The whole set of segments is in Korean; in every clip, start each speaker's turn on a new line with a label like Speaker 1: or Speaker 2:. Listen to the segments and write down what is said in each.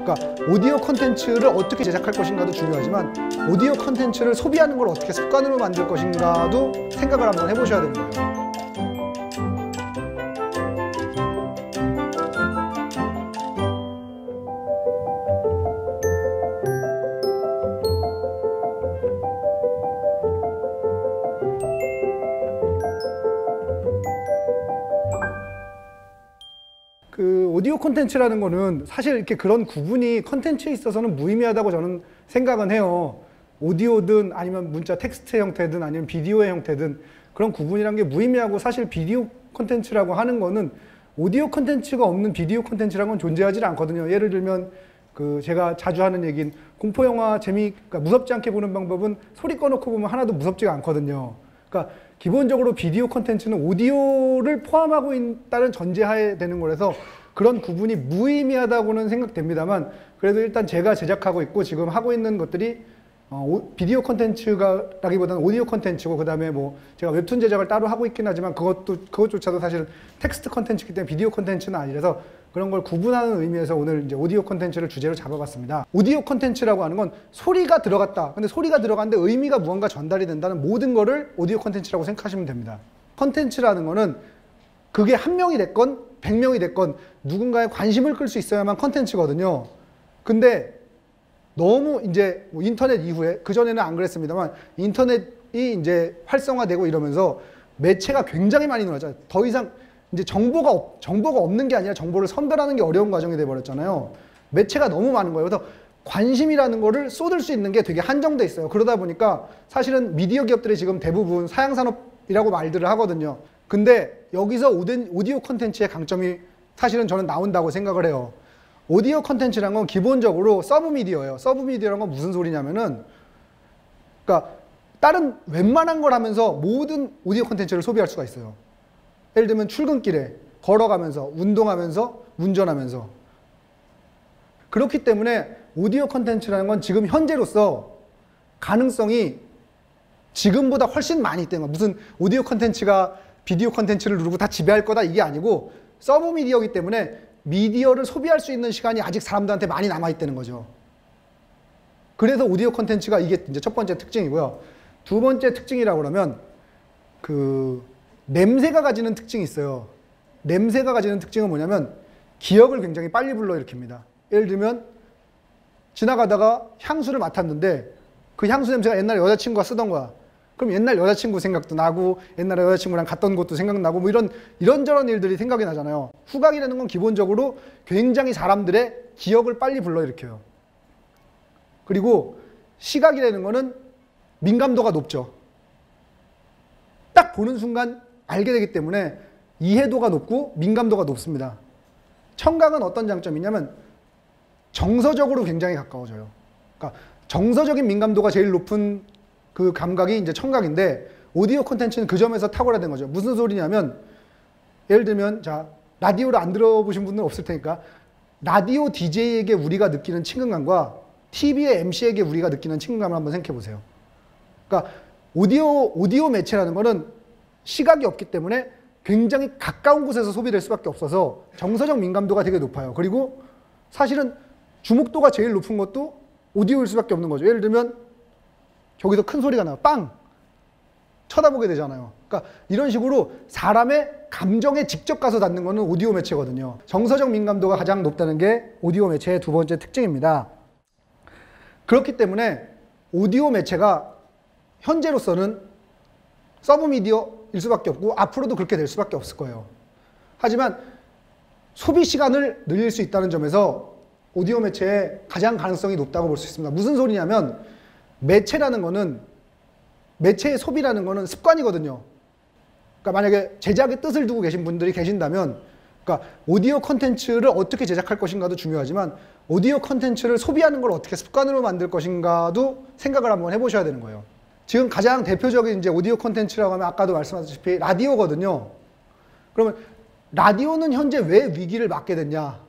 Speaker 1: 그러니까 오디오 콘텐츠를 어떻게 제작할 것인가도 중요하지만 오디오 콘텐츠를 소비하는 걸 어떻게 습관으로 만들 것인가도 생각을 한번 해보셔야 되는 거예요. 오디오 콘텐츠라는 거는 사실 이렇게 그런 구분이 콘텐츠에 있어서는 무의미하다고 저는 생각은 해요. 오디오든 아니면 문자 텍스트 형태든 아니면 비디오의 형태든 그런 구분이란 게 무의미하고, 사실 비디오 콘텐츠라고 하는 거는 오디오 콘텐츠가 없는 비디오 콘텐츠라는 건 존재하지 않거든요. 예를 들면 제가 자주 하는 얘기는 공포영화 그러니까 무섭지 않게 보는 방법은 소리 꺼놓고 보면 하나도 무섭지가 않거든요. 그러니까 기본적으로 비디오 콘텐츠는 오디오를 포함하고 있다는 전제하에 되는 거라서 그런 구분이 무의미하다고는 생각됩니다만, 그래도 일단 제가 제작하고 있고 지금 하고 있는 것들이 비디오 콘텐츠라기보다는 오디오 콘텐츠고, 그 다음에 뭐 제가 웹툰 제작을 따로 하고 있긴 하지만 그것조차도 사실 텍스트 콘텐츠이기 때문에 비디오 콘텐츠는 아니라서 그런 걸 구분하는 의미에서 오늘 이제 오디오 콘텐츠를 주제로 잡아봤습니다. 오디오 콘텐츠라고 하는 건 소리가 들어갔다. 근데 소리가 들어갔는데 의미가 무언가 전달이 된다는 모든 거를 오디오 콘텐츠라고 생각하시면 됩니다. 콘텐츠라는 거는 그게 1명이 됐건 100명이 됐건 누군가의 관심을 끌 수 있어야만 콘텐츠거든요. 근데 너무 이제 뭐 인터넷 이후에, 그전에는 안 그랬습니다만 인터넷이 이제 활성화되고 이러면서 매체가 굉장히 많이 늘어났잖아요. 더 이상 이제 정보가 없는 게 아니라 정보를 선별하는 게 어려운 과정이 돼버렸잖아요. 매체가 너무 많은 거예요. 그래서 관심이라는 거를 쏟을 수 있는 게 되게 한정돼 있어요. 그러다 보니까 사실은 미디어 기업들이 지금 대부분 사양산업이라고 말들을 하거든요. 근데 여기서 오디오 콘텐츠의 강점이 사실은 저는 나온다고 생각을 해요. 오디오 콘텐츠라는 건 기본적으로 서브미디어예요. 서브미디어라는 건 무슨 소리냐면은, 그러니까 다른 웬만한 걸 하면서 모든 오디오 콘텐츠를 소비할 수가 있어요. 예를 들면 출근길에 걸어가면서, 운동하면서, 운전하면서. 그렇기 때문에 오디오 콘텐츠라는 건 지금 현재로서 가능성이 지금보다 훨씬 많이 있대요. 무슨 오디오 콘텐츠가 비디오 콘텐츠를 누르고 다 지배할 거다 이게 아니고, 서브 미디어이기 때문에 미디어를 소비할 수 있는 시간이 아직 사람들한테 많이 남아있다는 거죠. 그래서 오디오 콘텐츠가 이게 이제 첫 번째 특징이고요. 두 번째 특징이라고 그러면 냄새가 가지는 특징이 있어요. 냄새가 가지는 특징은 뭐냐면 기억을 굉장히 빨리 불러일으킵니다. 예를 들면 지나가다가 향수를 맡았는데 그 향수 냄새가 옛날에 여자친구가 쓰던 거야. 그럼 옛날 여자친구 생각도 나고 옛날에 여자친구랑 갔던 곳도 생각나고 뭐 이런저런 일들이 생각이 나잖아요. 후각이라는 건 기본적으로 굉장히 사람들의 기억을 빨리 불러일으켜요. 그리고 시각이라는 거는 민감도가 높죠. 딱 보는 순간 알게 되기 때문에 이해도가 높고 민감도가 높습니다. 청각은 어떤 장점이냐면 정서적으로 굉장히 가까워져요. 그러니까 정서적인 민감도가 제일 높은 그 감각이 이제 청각인데, 오디오 콘텐츠는 그 점에서 탁월화된 거죠. 무슨 소리냐면, 예를 들면 자, 라디오를 안 들어보신 분들은 없을 테니까 라디오 DJ에게 우리가 느끼는 친근감과 TV의 MC에게 우리가 느끼는 친근감을 한번 생각해 보세요. 그러니까 오디오 매체라는 거는 시각이 없기 때문에 굉장히 가까운 곳에서 소비될 수밖에 없어서 정서적 민감도가 되게 높아요. 그리고 사실은 주목도가 제일 높은 것도 오디오일 수밖에 없는 거죠. 예를 들면 저기서 큰 소리가 나요. 빵! 쳐다보게 되잖아요. 그러니까 이런 식으로 사람의 감정에 직접 가서 닿는 거는 오디오 매체거든요. 정서적 민감도가 가장 높다는 게 오디오 매체의 두 번째 특징입니다. 그렇기 때문에 오디오 매체가 현재로서는 서브미디어일 수밖에 없고 앞으로도 그렇게 될 수밖에 없을 거예요. 하지만 소비 시간을 늘릴 수 있다는 점에서 오디오 매체의 가장 가능성이 높다고 볼 수 있습니다. 무슨 소리냐면 매체라는 거는, 매체의 소비라는 거는 습관이거든요. 그러니까 만약에 제작의 뜻을 두고 계신 분들이 계신다면, 그러니까 오디오 콘텐츠를 어떻게 제작할 것인가도 중요하지만 오디오 콘텐츠를 소비하는 걸 어떻게 습관으로 만들 것인가도 생각을 한번 해보셔야 되는 거예요. 지금 가장 대표적인 이제 오디오 콘텐츠라고 하면 아까도 말씀하셨다시피 라디오거든요. 그러면 라디오는 현재 왜 위기를 맞게 됐냐?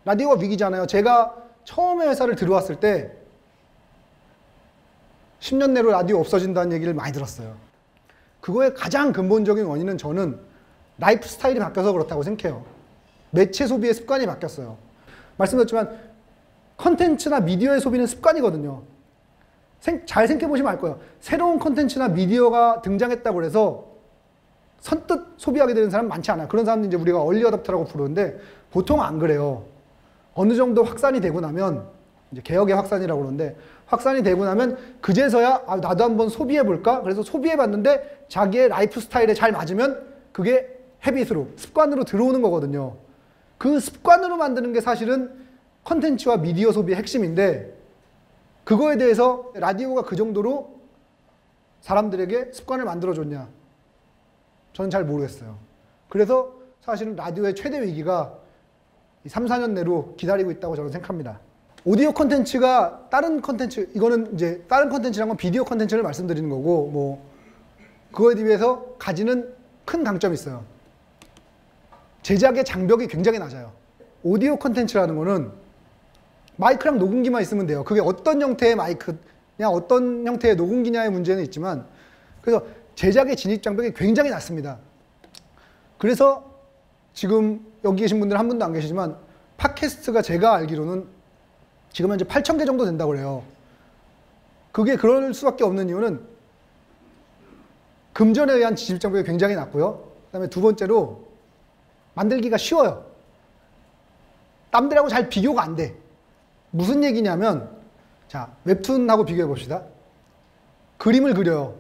Speaker 1: 라디오가 위기잖아요. 제가 처음에 회사를 들어왔을 때 10년 내로 라디오 없어진다는 얘기를 많이 들었어요. 그거의 가장 근본적인 원인은 저는 라이프 스타일이 바뀌어서 그렇다고 생각해요. 매체 소비의 습관이 바뀌었어요. 말씀드렸지만 컨텐츠나 미디어의 소비는 습관이거든요. 잘 생각해보시면 알 거예요. 새로운 컨텐츠나 미디어가 등장했다고 해서 선뜻 소비하게 되는 사람 많지 않아요. 그런 사람들 이제 우리가 얼리 어댑터라고 부르는데 보통 안 그래요. 어느 정도 확산이 되고 나면, 이제 개혁의 확산이라고 그러는데, 확산이 되고 나면 그제서야 나도 한번 소비해볼까? 그래서 소비해봤는데 자기의 라이프 스타일에 잘 맞으면 그게 헤빗으로, 습관으로 들어오는 거거든요. 그 습관으로 만드는 게 사실은 컨텐츠와 미디어 소비의 핵심인데, 그거에 대해서 라디오가 그 정도로 사람들에게 습관을 만들어줬냐? 저는 잘 모르겠어요. 그래서 사실은 라디오의 최대 위기가 3, 4년 내로 기다리고 있다고 저는 생각합니다. 오디오 컨텐츠가 다른 컨텐츠, 이거는 이제 다른 컨텐츠란 건 비디오 컨텐츠를 말씀드리는 거고, 뭐 그거에 비해서 가지는 큰 강점이 있어요. 제작의 장벽이 굉장히 낮아요. 오디오 컨텐츠라는 거는 마이크랑 녹음기만 있으면 돼요. 그게 어떤 형태의 마이크냐, 어떤 형태의 녹음기냐의 문제는 있지만, 그래서 제작의 진입 장벽이 굉장히 낮습니다. 그래서 지금 여기 계신 분들 한 분도 안 계시지만 팟캐스트가 제가 알기로는 지금 현재 8,000개 정도 된다고 그래요. 그게 그럴 수밖에 없는 이유는 금전에 의한 진입 장벽이 굉장히 낮고요. 그다음에 두 번째로 만들기가 쉬워요. 남들하고 잘 비교가 안 돼. 무슨 얘기냐면, 자, 웹툰하고 비교해 봅시다. 그림을 그려요.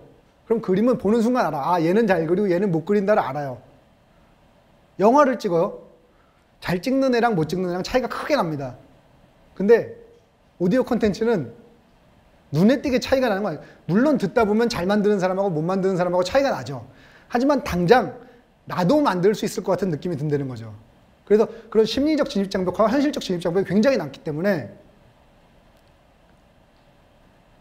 Speaker 1: 그럼 그림은 보는 순간 알아. 아, 얘는 잘 그리고 얘는 못 그린다를 알아요. 영화를 찍어요. 잘 찍는 애랑 못 찍는 애랑 차이가 크게 납니다. 근데 오디오 콘텐츠는 눈에 띄게 차이가 나는 거 아니에요. 물론 듣다 보면 잘 만드는 사람하고 못 만드는 사람하고 차이가 나죠. 하지만 당장 나도 만들 수 있을 것 같은 느낌이 든다는 거죠. 그래서 그런 심리적 진입장벽과 현실적 진입장벽이 굉장히 낮기 때문에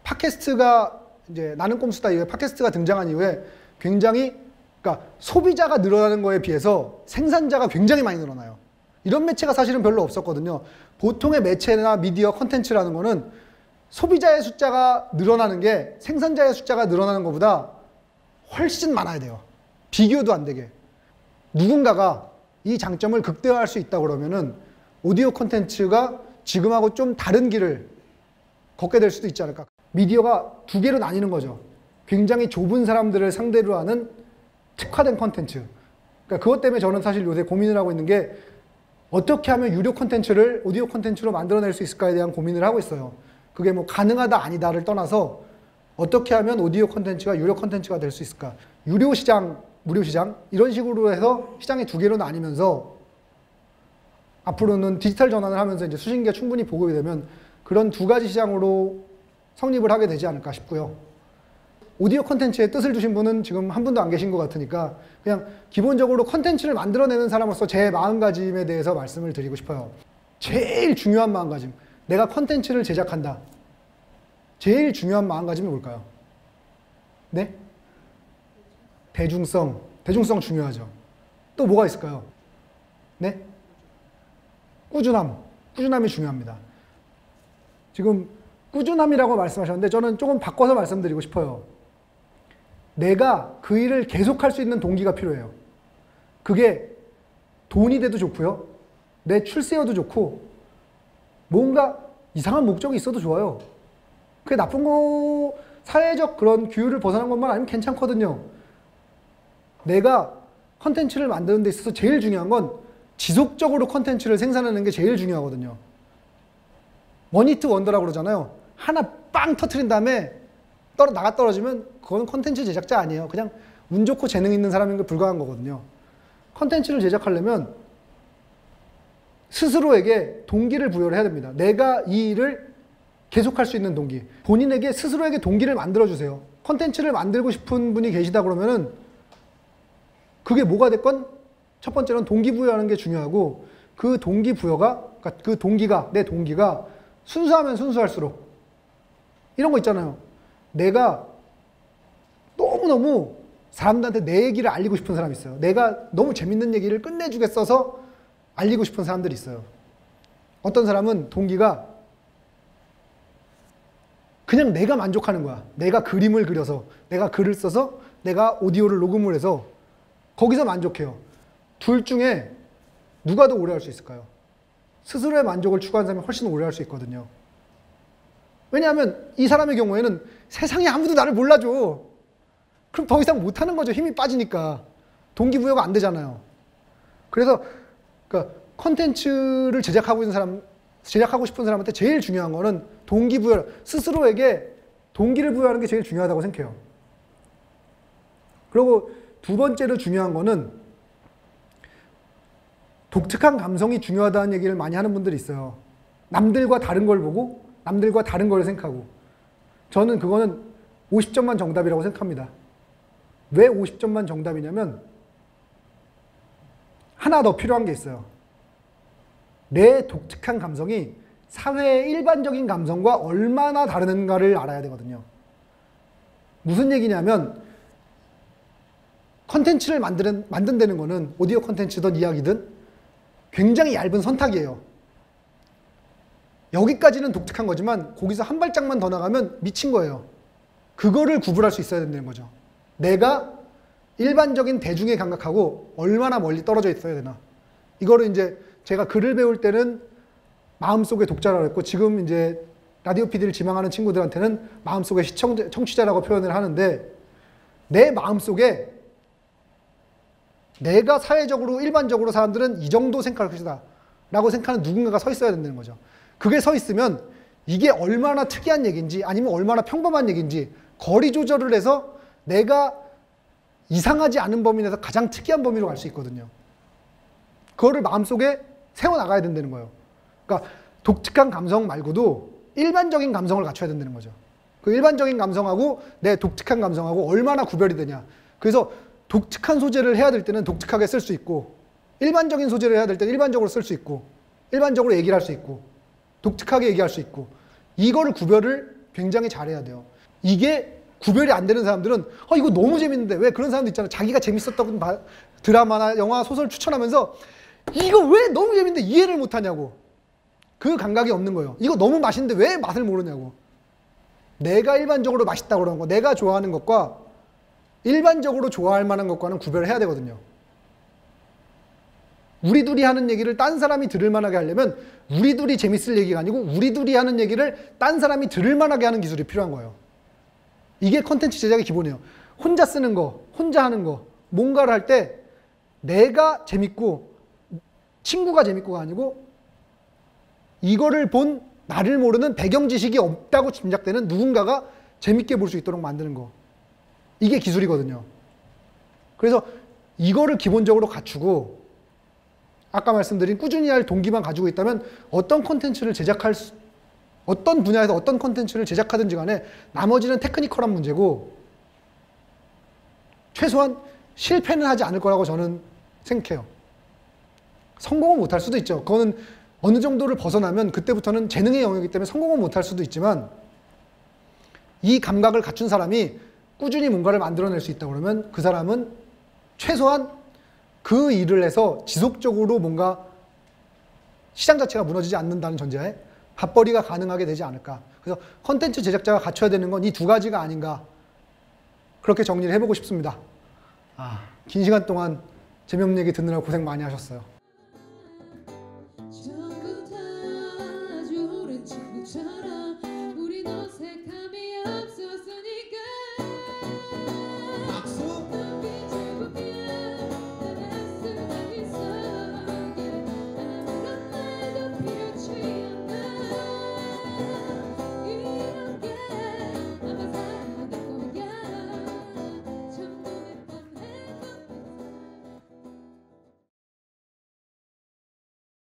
Speaker 1: 팟캐스트가 이제 나는 꼼수다 이후에 팟캐스트가 등장한 이후에 굉장히, 그러니까 소비자가 늘어나는 거에 비해서 생산자가 굉장히 많이 늘어나요. 이런 매체가 사실은 별로 없었거든요. 보통의 매체나 미디어 컨텐츠라는 거는 소비자의 숫자가 늘어나는 게 생산자의 숫자가 늘어나는 것보다 훨씬 많아야 돼요. 비교도 안 되게. 누군가가 이 장점을 극대화할 수 있다고 그러면은 오디오 콘텐츠가 지금하고 좀 다른 길을 걷게 될 수도 있지 않을까. 미디어가 두 개로 나뉘는 거죠. 굉장히 좁은 사람들을 상대로 하는 특화된 콘텐츠. 그러니까 그것 때문에 저는 사실 요새 고민을 하고 있는 게 어떻게 하면 유료 콘텐츠를 오디오 콘텐츠로 만들어낼 수 있을까에 대한 고민을 하고 있어요. 그게 뭐 가능하다 아니다를 떠나서 어떻게 하면 오디오 콘텐츠가 유료 콘텐츠가 될 수 있을까. 유료 시장, 무료 시장 이런 식으로 해서 시장이 두 개로 나뉘면서 앞으로는 디지털 전환을 하면서 이제 수신기가 충분히 보급이 되면 그런 두 가지 시장으로 성립을 하게 되지 않을까 싶고요. 오디오 콘텐츠에 뜻을 두신 분은 지금 한 분도 안 계신 것 같으니까 그냥 기본적으로 콘텐츠를 만들어내는 사람으로서 제 마음가짐에 대해서 말씀을 드리고 싶어요. 제일 중요한 마음가짐. 내가 콘텐츠를 제작한다. 제일 중요한 마음가짐이 뭘까요? 네? 대중성. 대중성 중요하죠. 또 뭐가 있을까요? 네? 꾸준함. 꾸준함이 중요합니다. 지금 꾸준함이라고 말씀하셨는데 저는 조금 바꿔서 말씀드리고 싶어요. 내가 그 일을 계속할 수 있는 동기가 필요해요. 그게 돈이 돼도 좋고요. 내 출세여도 좋고 뭔가 이상한 목적이 있어도 좋아요. 그게 나쁜 거, 사회적 그런 규율을 벗어난 것만 아니면 괜찮거든요. 내가 컨텐츠를 만드는 데 있어서 제일 중요한 건 지속적으로 컨텐츠를 생산하는 게 제일 중요하거든요. 원히트 원더라고 그러잖아요. 하나 빵 터트린 다음에 나가 떨어지면 그건 컨텐츠 제작자 아니에요. 그냥 운 좋고 재능 있는 사람인 게 불과한 거거든요. 컨텐츠를 제작하려면 스스로에게 동기를 부여를 해야 됩니다. 내가 이 일을 계속할 수 있는 동기. 본인에게 스스로에게 동기를 만들어주세요. 컨텐츠를 만들고 싶은 분이 계시다 그러면은 그게 뭐가 됐건 첫 번째는 동기부여하는 게 중요하고 그 동기부여가, 그러니까 그 동기가, 내 동기가 순수하면 순수할수록 이런 거 있잖아요. 내가 너무너무 사람들한테 내 얘기를 알리고 싶은 사람이 있어요. 내가 너무 재밌는 얘기를 끝내주겠어서 알리고 싶은 사람들이 있어요. 어떤 사람은 동기가 그냥 내가 만족하는 거야. 내가 그림을 그려서, 내가 글을 써서, 내가 오디오를 녹음을 해서 거기서 만족해요. 둘 중에 누가 더 오래 할 수 있을까요? 스스로의 만족을 추구하는 사람이 훨씬 오래 할 수 있거든요. 왜냐하면 이 사람의 경우에는 세상에 아무도 나를 몰라줘. 그럼 더 이상 못하는 거죠. 힘이 빠지니까. 동기부여가 안 되잖아요. 그래서 그러니까 컨텐츠를 제작하고 싶은 사람한테 제일 중요한 거는 동기부여, 스스로에게 동기를 부여하는 게 제일 중요하다고 생각해요. 그리고 두 번째로 중요한 거는 독특한 감성이 중요하다는 얘기를 많이 하는 분들이 있어요. 남들과 다른 걸 보고 남들과 다른 걸 생각하고. 저는 그거는 50점만 정답이라고 생각합니다. 왜 50점만 정답이냐면 하나 더 필요한 게 있어요. 내 독특한 감성이 사회의 일반적인 감성과 얼마나 다른가를 알아야 되거든요. 무슨 얘기냐면 컨텐츠를 만든다는 거는 오디오 컨텐츠든 이야기든 굉장히 얇은 선탁이에요. 여기까지는 독특한 거지만 거기서 한 발짝만 더 나가면 미친 거예요. 그거를 구분할 수 있어야 된다는 거죠. 내가 일반적인 대중의 감각하고 얼마나 멀리 떨어져 있어야 되나. 이거를 이제 제가 글을 배울 때는 마음속의 독자라고 했고, 지금 이제 라디오 PD를 지망하는 친구들한테는 마음속의 청취자라고 표현을 하는데, 내 마음속에 내가 사회적으로 일반적으로 사람들은 이 정도 생각할 것이다 라고 생각하는 누군가가 서 있어야 된다는 거죠. 그게 서 있으면 이게 얼마나 특이한 얘기인지 아니면 얼마나 평범한 얘기인지 거리 조절을 해서 내가 이상하지 않은 범위 내에서 가장 특이한 범위로 갈 수 있거든요. 그거를 마음속에 세워나가야 된다는 거예요. 그러니까 독특한 감성 말고도 일반적인 감성을 갖춰야 된다는 거죠. 그 일반적인 감성하고 내 독특한 감성하고 얼마나 구별이 되냐. 그래서 독특한 소재를 해야 될 때는 독특하게 쓸 수 있고, 일반적인 소재를 해야 될 때는 일반적으로 쓸 수 있고, 일반적으로 얘기를 할 수 있고, 독특하게 얘기할 수 있고, 이거를 구별을 굉장히 잘해야 돼요. 이게 구별이 안 되는 사람들은 이거 너무 재밌는데, 왜 그런 사람도 있잖아요. 자기가 재밌었던 드라마나 영화, 소설 추천하면서 이거 왜 너무 재밌는데 이해를 못하냐고. 그 감각이 없는 거예요. 이거 너무 맛있는데 왜 맛을 모르냐고. 내가 일반적으로 맛있다고 그러는 거, 내가 좋아하는 것과 일반적으로 좋아할 만한 것과는 구별을 해야 되거든요. 우리 둘이 하는 얘기를 딴 사람이 들을 만하게 하려면 우리 둘이 재밌을 얘기가 아니고 우리 둘이 하는 얘기를 딴 사람이 들을 만하게 하는 기술이 필요한 거예요. 이게 컨텐츠 제작의 기본이에요. 혼자 쓰는 거, 혼자 하는 거, 뭔가를 할 때 내가 재밌고 친구가 재밌고가 아니고 이거를 본 나를 모르는 배경 지식이 없다고 짐작되는 누군가가 재밌게 볼 수 있도록 만드는 거. 이게 기술이거든요. 그래서 이거를 기본적으로 갖추고 아까 말씀드린 꾸준히 할 동기만 가지고 있다면 어떤 콘텐츠를 어떤 분야에서 어떤 콘텐츠를 제작하든지 간에 나머지는 테크니컬한 문제고 최소한 실패는 하지 않을 거라고 저는 생각해요. 성공은 못할 수도 있죠. 그거는 어느 정도를 벗어나면 그때부터는 재능의 영역이기 때문에 성공은 못할 수도 있지만 이 감각을 갖춘 사람이 꾸준히 뭔가를 만들어낼 수 있다 그러면 그 사람은 최소한 그 일을 해서 지속적으로 뭔가 시장 자체가 무너지지 않는다는 전제하에 밥벌이가 가능하게 되지 않을까. 그래서 컨텐츠 제작자가 갖춰야 되는 건 이 두 가지가 아닌가. 그렇게 정리를 해보고 싶습니다. 긴 시간 동안 재미없는 얘기 듣느라 고생 많이 하셨어요.
Speaker 2: 전부 다 아주 오랜 친구처럼